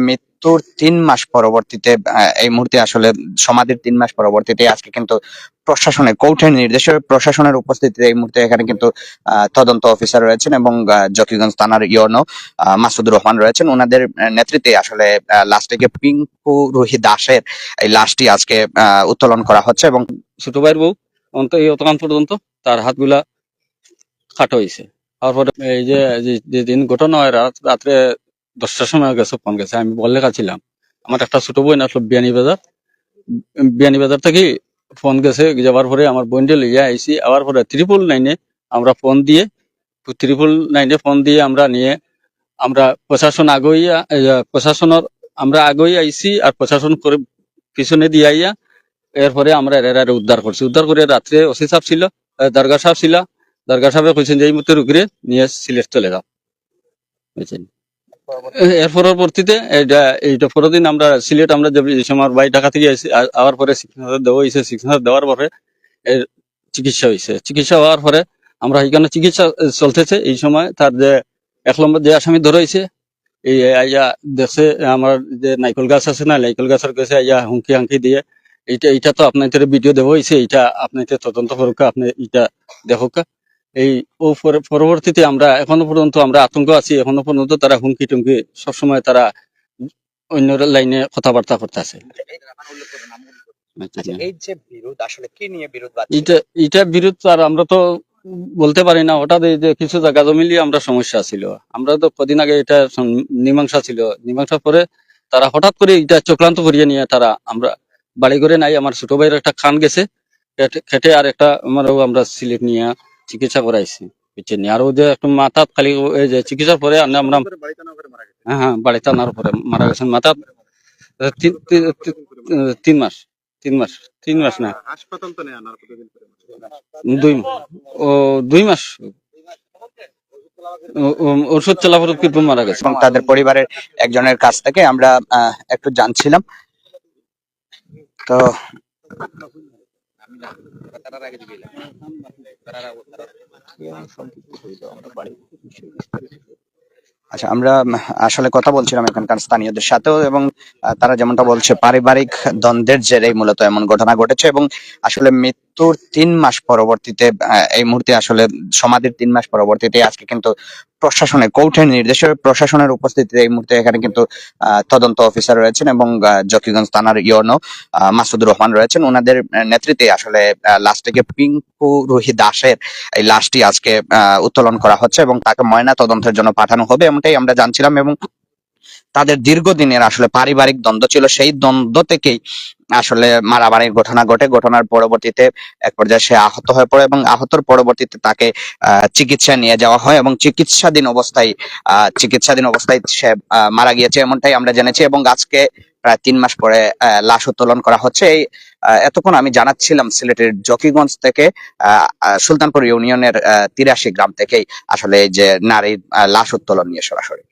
মৃত্যুর ৩ মাস পরবর্তীতে এই মুহূর্তে আসলে সমাধির ৩ মাস পরবর্তীতে আজকে কিন্তু প্রশাসনের কোর্টের নির্দেশে প্রশাসনের উপস্থিতিতে এই মুহূর্তে এখানে কিন্তু তদন্ত অফিসার রয়েছেন এবং জকিগঞ্জ থানার ইওনো মাসুদুর রহমান রয়েছেন। ওনাদের নেতৃত্বে আসলে লাশটিকে পিঙ্কু রুহি দাসের এই লাশটি আজকে উত্তোলন করা হচ্ছে এবং ছোট ভাইয়ের বউ এই অতকান পর্যন্ত তার হাতগুলা কাটা হয়েছে। তারপরে এই যে যেদিন ঘটনা হয় রাত্রে 10টার সময় গেছে, ফোন গেছে, আমি বললে ছিলাম। আমার একটা ছোট বোন আসলো বিয়ানীবাজার থেকে ফোন গেছে, যাওয়ার পরে আমার বোনটা লইয়া আইসি। আবার পরে 999 আমরা ফোন দিয়ে 999 ফোন দিয়ে আমরা নিয়ে আমরা প্রশাসনের আমরা আগই আইসি আর প্রশাসন করে পিছনে দিয়ে আইয়া এরপরে আমরা এরা উদ্ধার করছি। উদ্ধার করে রাত্রে ওসি সাহেব ছিল, দরগা সাহেব ছিল। দরগা সাহেব কইছেন যে এই মুহূর্তে রুগীরে নিয়ে সিলেট চলে যাও, বুঝছেন। এর পরবর্তীতে এইটা পরের দিন আমরা সিলেট আমরা যে সময় বাড়ি ঢাকা থেকে আবার পরে 6,000 দেওয়া হয়েছে। 6,000 দেওয়ার পরে এর চিকিৎসা হয়েছে। চিকিৎসা হওয়ার পরে আমরা এখানে চিকিৎসা চলতেছে। এই সময় তার যে 1 নম্বর যে আসামি ধরা হয়েছে, এই আইয়া দেখছে আমার যে নাইকল গাছ আছে না, নাইকল গাছের কাছে আইয়া হুমকি হাঙ্কি দিয়ে এইটা তো আপনাদের ভিডিও দেওয়া হয়েছে, এইটা আপনাদের তদন্ত করুক, আপনি এইটা দেখুক। এই ও পরবর্তীতে আমরা এখনো পর্যন্ত আমরা আতঙ্ক আছি। এখনো পর্যন্ত তারা হুমকি টুমকি সবসময় তারা অন্য লাইনে কথাবার্তা করতেছে। এটা বিরোধ আর আমরা তো বলতে পারি না। হঠাৎ এই যে কিছু জায়গা জমি নিয়ে আমরা সমস্যা ছিল, আমরা তো কদিন আগে এটা মীমাংসা ছিল। মীমাংসা পরে তারা হঠাৎ করে এটা চক্রান্ত করিয়ে নিয়ে তারা আমরা বাড়ি করে নাই। আমার ছোট ভাইয়ের একটা খান গেছে খেটে, আর একটা আমারও আমরা সিলেট নিয়ে চিকিৎসা করাইছি, বুঝছেন। আর ওদের একটু মাথা খালি যে চিকিৎসার পরে আমরা হ্যাঁ বাড়িতে আনার পরে মারা গেছেন। মাথা 3 মাস 3 মাস না, হাসপাতাল তো নেই আনার কতদিন পরে? 2 মাস ওষুধ চলা পরে কিন্তু মারা গেছে। এবং তাদের পরিবারের একজনের কাছ থেকে আমরা একটু জানছিলাম। তো আচ্ছা, আমরা আসলে কথা বলছিলাম এখানকার স্থানীয়দের সাথেও এবং তারা যেমনটা বলছে পারিবারিক দ্বন্দ্বের জেরেই মূলত এমন ঘটনা ঘটেছে এবং আসলে মৃত্যুর 3 মাস পরবর্তীতে এই মুহূর্তে আসলে সমাধির 3 মাস পরবর্তীতে আজকে কিন্তু প্রশাসনের কোর্টের নির্দেশে প্রশাসনের উপস্থিতিতে এই মুহূর্তে এখানে কিন্তু তদন্ত অফিসার রয়েছেন এবং জকিগঞ্জ থানার ইওনো মাসুদুর রহমান রয়েছেন। ওনাদের নেতৃত্বে আসলে লাশটিকে পিঙ্কু রুহি দাসের এই লাশটি আজকে উত্তোলন করা হচ্ছে এবং তাকে ময়না তদন্তের জন্য পাঠানো হবে, এমনটাই আমরা জানছিলাম। এবং তাদের দীর্ঘদিনের আসলে পারিবারিক দ্বন্দ্ব ছিল, সেই দ্বন্দ্ব থেকেই আসলে মারামারির ঘটনা ঘটে। ঘটনার পরবর্তীতে এক পর্যায়ে সে আহত হয়ে পড়ে এবং আহতর পরবর্তীতে তাকে চিকিৎসা নিয়ে যাওয়া হয় এবং চিকিৎসাধীন অবস্থায় সে মারা গিয়েছে, এমনটাই আমরা জেনেছি। এবং আজকে প্রায় 3 মাস পরে লাশ উত্তোলন করা হচ্ছে। এই এতক্ষণ আমি জানাচ্ছিলাম সিলেটের জকিগঞ্জ থেকে সুলতানপুর ইউনিয়নের 83 গ্রাম থেকেই আসলে এই যে নারীর লাশ উত্তোলন নিয়ে সরাসরি।